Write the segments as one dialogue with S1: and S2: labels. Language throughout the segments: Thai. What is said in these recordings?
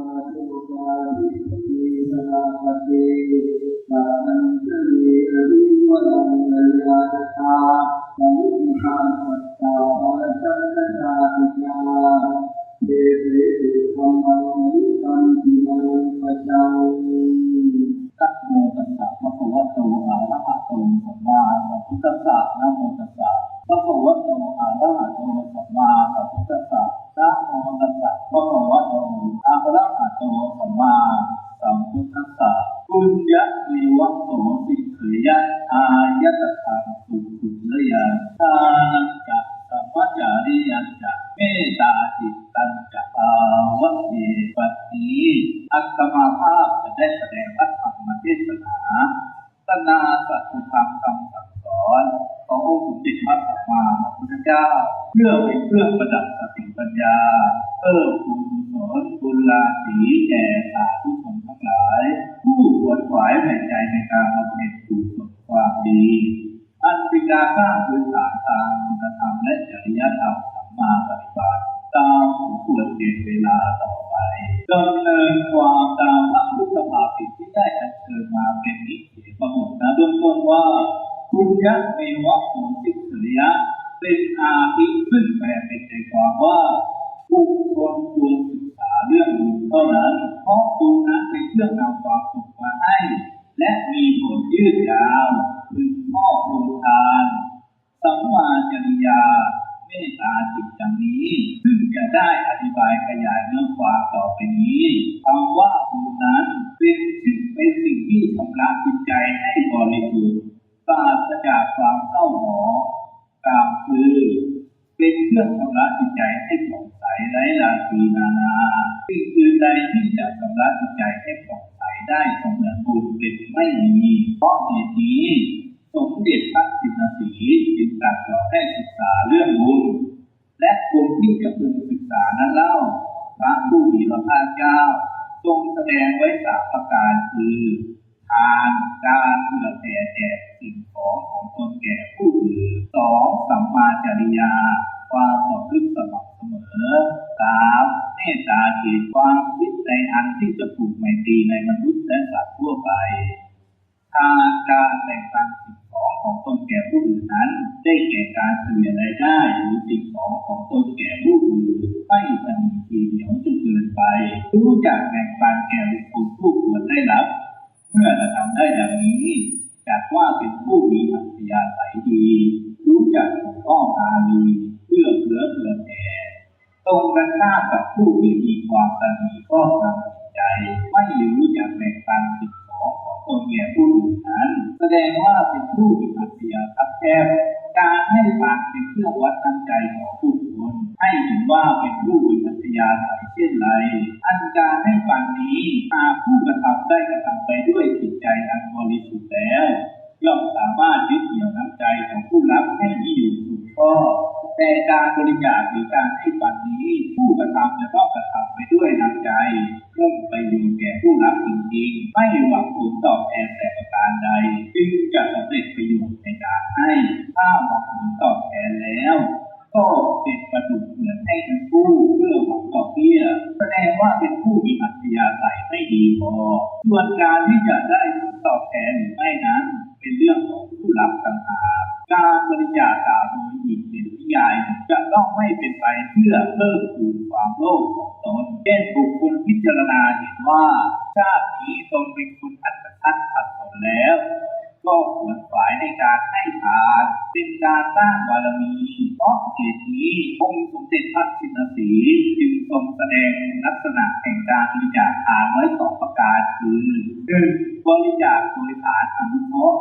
S1: มาตุกาลิปินาปเตสันตลีอริวรังเยาตถาสัมมิทังสัตตาสันตตาปิจาเดเรตุธัมมังนิสันติมังปัจจังนะโมตัสสะภะคะวะโตอะระหะโตสัมมาสัมพุทธัสสะนะโมตัสสะภะคะวะโตอะระหะโตสัมมาสัมพุทธัสสะนะโมตัสสะภะคะวะโตอะระหะโตสัมมาสัมพุทธัสสะปุญญวิวัตโสสิกขยะอายตตังสุขุลยะทานังจะสัมมจาริยัญจะเมตตาจิตตัญจะภาวะเยปฏิอัตตมาภาพจะได้แสดงพระธรรมเทศนาตนาสัจธรรมคำสั่งสอนขององค์สมเด็จพระสัมมาสัมพุทธเจ้าเพื่อเป็นเครื่องประดับสติปัญญาเพิ่มพูนกุศลบุญราศีแก่สาธุชนทั้งหลายผู้ขวนขวายแผ่ใจในการบำเพ็ญกุศลความดีอันเป็นการสร้างพื้นฐานทางคุณธรรมและจริยธรรมสัมมาปฏิบัติตามสมควรแก่เวลาต่อไปดำเนินความตามพระพุทธภาษิตที่ได้อัญเชิญมาเป็นนิเทศประมวลเบื้องต้นว่าปุญญเมวะโสสิกขยะเป็นอาทิซึ่งแปลเป็นใจความว่าบุคคลควรศึกษาเรื่องบุญเท่านั้นเพราะบุญนั้นเป็นเครื่องนำความสุขมาให้และมีผลยืดยาวถึงมอบบุญทานสัมมาจริยาเมตตาจิตดังนี้ซึ่งจะได้อธิบายขยายเนื้อความต่อไปนี้คำว่าบุญนั้นเป็นสิ่งที่ชำระจิตใจให้บริสุทธิ์ปราศจากความเศร้าหมองกล่าวคือเป็นเครื่องชำระจิตใจให้ผ่องใสไร้ราคีนานาสิ่งอื่นใดที่จะชำระจิตใจให้ผ่องใสได้เสมือนบุญเป็นไม่มีเพราะเหตุนี้สมเด็จพระจินสีจึงตรัสสอนให้ศึกษาเรื่องบุญและบุญที่จะพึงศึกษานั้นเล่าพระผู้มีพระภาคเจ้าทรงแสดงไว้3ประการคือทานการเผื่อแผ่แจกสิ่งของตนแก่ผู้อื่น 2. สัมมาจริยาความประพฤติสม่ำเสมอ 3. เมตตาจิตความคิดในอันที่จะผูกไมตรีในมนุษย์และสัตว์ทั่วไปทางการแบ่งปันสิ่งของตนแก่ผู้อื่นนั้นได้แก่การเฉลี่ยรายได้หรือสิ่งของตนแก่ผู้อื่นไม่สนิททีเหนียวจนเกินไปรู้จักแบ่งปันแก่บุคคลผู้ควรได้รับเมื่อเราทำได้ดังนี้จัดว่าเป็นผู้มีอัธยาศัยดีรู้จักถูกต้องตาดีเอื้อเฟื้อเผื่อแผ่ตรงกันข้ามกับผู้ที่มีความตนีครอบงำจิตใจไม่รู้จักแบ่งปันสิ่งของตนแก่ผู้อื่นนั้นแสดงว่าเป็นผู้มีอัธยาศัยแคบการให้ทานเป็นเครื่องวัดน้ำใจของผู้คนให้เห็นว่าเป็นผู้มีอัธยาศัยเช่นไรอันการให้ทานนี้หากผู้กระทำได้กระทำไปด้วยจิตใจอันบริสุทธิ์แล้วย่อมสามารถยึดเหนี่ยวน้ำใจของผู้รับให้มีอยู่ถูกข้อแต่การบริจาคหรือการให้ทานนี้ผู้กระทำจะต้องกระทำไปด้วยน้ำใจมุ่งไปอยู่แก่ผู้รับจริงๆไม่หวังผลตอบแทนแต่ประการใดจึงจะสำเร็จประโยชน์ในการให้ถ้าหวังผลตอบแทนแล้วก็เป็นประดุจเหมือนให้ทั้งผู้เพื่อหวังดอกเบี้ยแสดงว่าเป็นผู้มีอัธยาศัยไม่ดีพอส่วนการที่จะได้ผลตอบแทนหรือไม่นั้นเป็นเรื่องของผู้รับต่างหากการบริจาคตามโดยอีกเป็นนิยายจะต้องไม่เป็นไปเพื่อเพิ่มพูนความโลภของตนเช่นบุคคลพิจารณาเห็นว่าชาตินี้ตนเป็นคนอัตคัดขัดสนแล้วก็ขวนขวายในการให้ทานเป็นการสร้างบารมีเพราะเหตุนี้องค์สมเด็จพระชินสีจึงทรงแสดงลักษณะแห่งการบริจาคทานไว้2ประการคือ 1. บริจาคโดยฐานอนุเคราะห์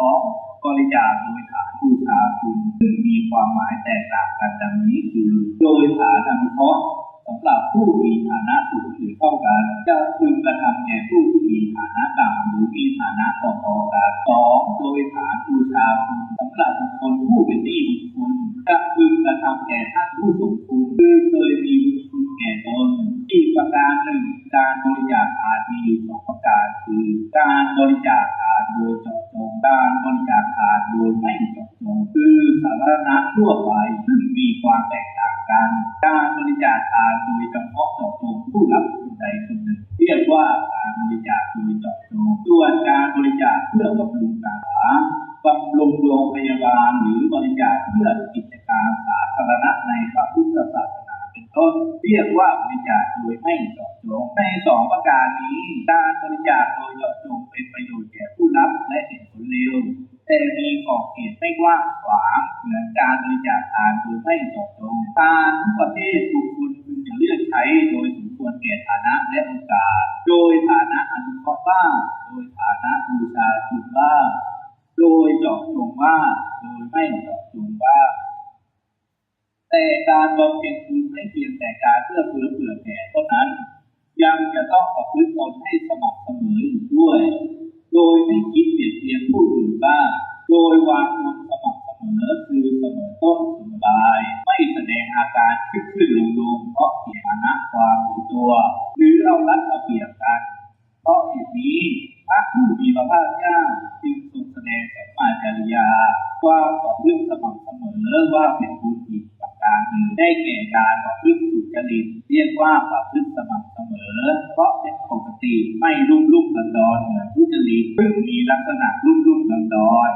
S1: 2. บริจาคโดยฐานบูชาคุณซึ่งมีความหมายแตกต่างกันดังนี้คือโดยฐานอนุเคราะห์สำหรับผู้มีฐานะสูงหรือเท่ากันจะพึงกระทำแก่ผู้ที่มีฐานะต่ำหรือมีฐานะพอๆกัน 2. โดยฐานบูชาคุณสำหรับบุคคลผู้เป็นหนี้บุญคุณจะพึงกระทำแก่ท่านผู้สมคุณคือเคยมีบุญคุณแก่ตนอีกประการหนึ่งการบริจาคทานมีอยู่2ประการคือการบริจาคทานโดยเจาะจงการบริจาคทานโดยไม่เจาะจงคือสาธารณะทั่วไปซึ่งมีความแตกต่างกันการบริจาคทานโดยเฉพาะเจาะจงผู้รับคนใดคน
S2: ยกว่าการบริจาคโดยเจาะจงส่วนการบริจาคเพื่อบำรุงการศึกษาบำรุงโรงพยาบาลหรือบริจาคเพื่อกิจการสาธารณะในพระพุทธศาสนาเป็นต้นเรียกว่าบริจาคโดยไม่เจาะจงในสองประการนี้การบริจาคโดยเจาะจงเป็นประโยชน์แก่ผู้รับและเห็นผลเร็วแต่มีขอบเขตไม่กว้างขวางเหมือนการบริจาคทานโดยไม่เจาะจงทานทุกประเภทบุคคลพึงจะเลือกใช้โดยสมควรแก่ฐานะและโอกาสโดยฐานะอนุเคราะห์บ้างโดยฐานะบูชาคุณบ้างโดยเจาะจงบ้างโดยไม่เจาะจงบ้างแต่การบำเพ็ญบุญไม่เพียงแต่การเอื้อเฟื้อเผื่อแผ่เท่านั้นยังจะต้องประพฤติตนให้สม่ำเสมออยู่ด้วยโดยไม่คิดเบียดเบียนผู้อื่นบ้างโดยวางตนสม่ำเสมอคือเสมอต้นเสมอปลายไม่แสดงอาการขึ้นลงเพราะเสียฐานะความถือตัวหรือเอารัดเอาเปรียบกันเพราะเหตุนี้พระผู้มีพระภาคเจ้าจึงทรงแสดงสัมมาจาริยาความประพฤติสม่ำเสมอว่าเป็นบุญอีกประการหนึ่งได้แก่การประพฤติสุจริตเรียกว่าประพฤติสม่ำเสมอเพราะเป็นปกติไม่ลุ่มดอนเหมือนทุจริตซึ่งมีลักษณะลุ่มดอน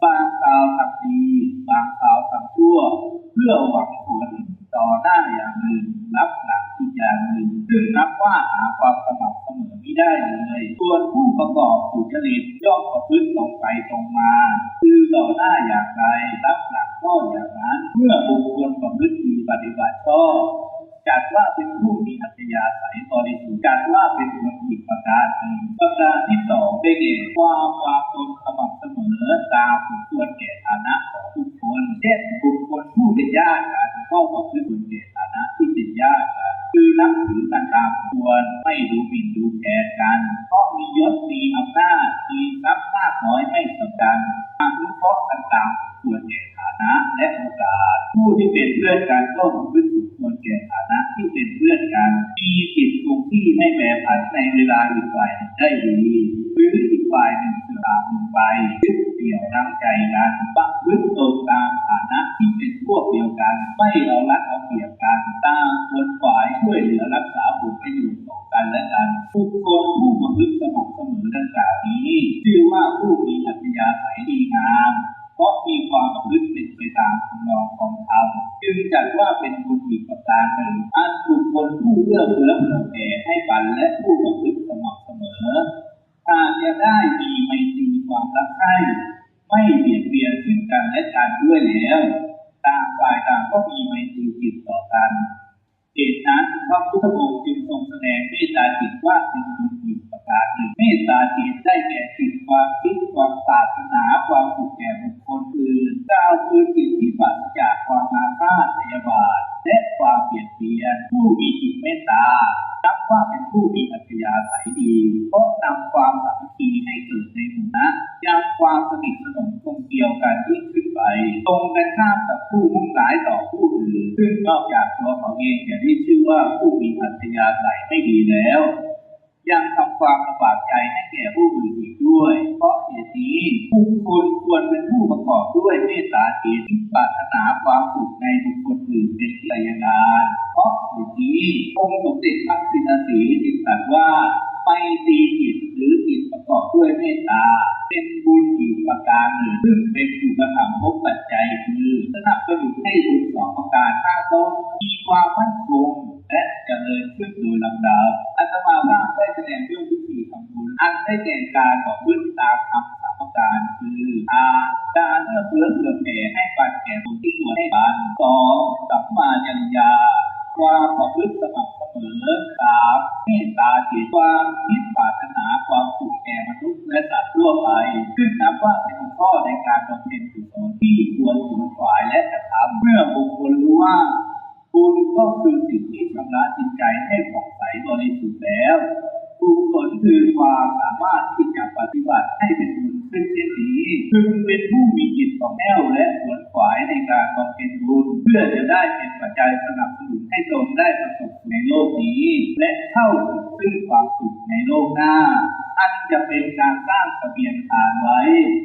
S2: บางคราวทำดีบางคราวทำชั่วเพื่อหวังผลต่อหน้าอย่างหนึ่งรับหลังอีกอย่างหนึ่งซึ่งนับว่าหาความสม่ำเสมอไม่ได้เลยส่วนผู้ประกอบสุจริตย่อมประพฤติตรงไปตรงมาคือต่อหน้าอย่างไรรับหลังก็อย่างนั้นเมื่อบุคคลประพฤติดีปฏิบัติชอบจัดว่าเป็นผู้มีอัธยาศัยบริสุทธิ์จัดว่าเป็นบุญอีกประการหนึ่งประการที่สองได้แก่ความวางตนสม่ำเสมอตามสมควรแก่ฐานะของบุคคลเช่นบุคคลผู้เป็นญาติกันก็ประพฤติตนแก่ฐานะที่เป็นญาติกันคือนับถือกันตามสมควรไม่ดูหมิ่นดูแคลนกันเพราะมียศมีอำนาจมีทรัพย์มากน้อยไม่สำคัญอนุเคราะห์กันตามสมควรแก่ฐานะและโอกาสผู้ที่เป็นเพื่อนกันก็ประพฤติสมควรแก่ฐานะที่เป็นเพื่อนกันมีจิตคงที่ไม่แปรผันในเวลาอีกฝ่ายหนึ่งได้ดีหรืออีกฝ่ายหนึ่งเสื่อมตามลงไปยึดเดี่ยวดังใจกันประพฤติตนตามฐานะที่เป็นพวกเดียวกันไม่เอารัดเอาเปรียบกันตามควรฝ่ายช่วยเหลือรักษาผลประโยชน์ของกันและกันบุคคลผู้ประพฤติสม่ำเสมอดังกล่าวนี้ชื่อว่าผู้มีอัธยาศัยดีงามเพราะมีความประพฤติเป็นไปตามคำนองของธรรมจึงจัดว่าเป็นบุญอีกประการหนึ่งอันบุคคลผู้เอื้อเฟื้อเผื่อแผ่ให้กันและผู้ประพฤติสม่ำเสมอถ้าจะได้มีไมตรีความรักใคร่ไม่เบียดเบียนซึ่งกันและกันด้วยแล้วต่างฝ่ายต่างก็มีไมตรีจิตต่อกันเหตุนั้นพระพุทธองค์จึงทรงแสดงเมตตาจิตว่าเป็นบุญอีกประการหนึ่งเมตตาจิตได้แก่จิตความคิดความปรารถนาความสุขแก่บุคคลอื่นกล่าวคือจิตที่ปราศจากความอาฆาตพยาบาทและความเบียดเบียนผู้มีจิตเมตตานับว่าเป็นผู้มีอัธยาศัยดีเพราะนำความสามัคคีให้เกิดในหมู่คณะยังความสนิทสนมกลมเกลียวกันยิ่งขึ้นไปตรงกันข้ามกับผู้มุ่งร้ายต่อผู้อื่นซึ่งนอกจากตัวเขาเองจะได้ชื่อว่าผู้มีอัธยาศัยไม่ดีแล้วยังทำความลำบากใจให้แก่ผู้อื่นอีกด้วยเพราะเหตุนี้บุคคลควรเป็นผู้ประกอบด้วยเมตตาจิตที่ปรารถนาความสุขในบุคคลอื่นเป็นที่ใดการเพราะเหตุนี้องค์สมเด็จพระสินสีจึงตรัสว่าไมตรีจิตหรือจิตประกอบด้วยเมตตาเป็นบุญอีกประการหนึ่งซึ่งเป็นอุปถัมภกปัจจัยคือสนับสนุนให้บุญสองประการข้างต้นมีความมั่นคงและเจริญขึ้นโดยลำดับอาตมาภาพได้แสดงเรื่องวิธีทำบุญอันได้แก่การประพฤติตามธรรมสามประการคือการเอื้อเฟื้อเผื่อแผ่ให้ปันแก่บุญที่ควรให้ปันสองสัมมาจริยาความประพฤติสม่ำเสมอสามเมตตาจิตความคิดปรารถนาความสุขแก่มนุษย์และสัตว์ทั่วไปซึ่งนับว่าเป็นข้อในการบำเพ็ญกุศลที่ควรขวนขวายและกระทำเมื่อบุคคลรู้ว่าบุญก็คือสิ่งที่ชำระจิตใจให้ผ่องใสบริสุทธิ์แล้วกุศลคือความสามารถที่จะปฏิบัติให้เป็นบุญขึ้นเช่นนี้จึงเป็นผู้มีจิตของแน่วและขวนขวายในการบำเพ็ญบุญเพื่อจะได้เป็นปัจจัยสนับสนุนให้ตนได้ประสบในโลกนี้และเข้าถึงซึ่งความสุขในโลกหน้าอันจะเป็นการสร้างเสบียงทานไว้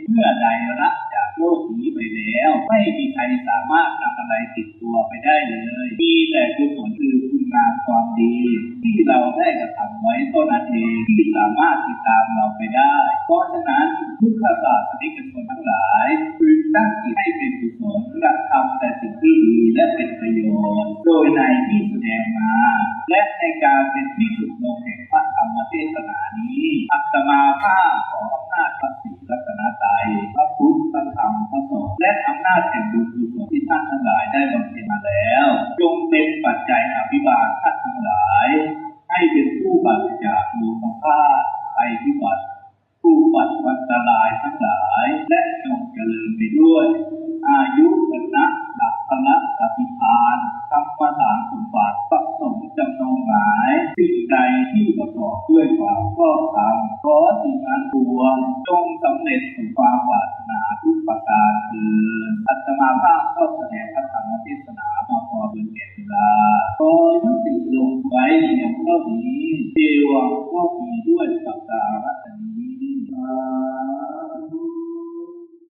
S2: เมื่อใดละจากโลกนี้ไปแล้วไม่มีใครสามารถนำอะไรติดตัวไปได้เลยมีแต่กุศลคือคุณ งามความดีที่เราได้กระทำไว้เท่านั้นเองที่สามารถติดตามเราไปได้เพราะฉะนั้นพุทธศาสนิกชนทั้งหลายพึงตั้งจิตให้เป็นกุศลและทำแต่สิ่งที่ดีและเป็นประโยชน์โดยในที่แสดงมาและในการเป็นที่สุดลงแห่งพระธรรมเทศนานี้อาตมาภาพขออำนาจพระศรีรัตนตรัยพระพุทธพระธรรมพระสงฆ์และอำนาจแห่งบุญกุศลที่ท่านทั้งหลายได้บำเพ็ญมาแล้วจงเป็นปัจจัยอภิบาลท่านทั้งหลายให้เป็นผู้ปราศจากโลภะภัยพิบัติผู้ปัดวันตรายทั้งหลายและจงเจริญไปด้วยอายุวันนะสัพพละปฏิภาณธรรมสารสมบัติประสงค์จำนงหมายสิ่งใดที่ประกอบด้วยความชอบธรรมขอสิ่งนั้นปวงจงสำเร็จสู่ความปรารถนาทุกประการเถิดอาตมาภาพก็แสดงพระธรรมเทศนามาพอเป็นแก่เวลาขอยุติลงไว้เพียงเท่านี้เทวังก็มีด้วยประการ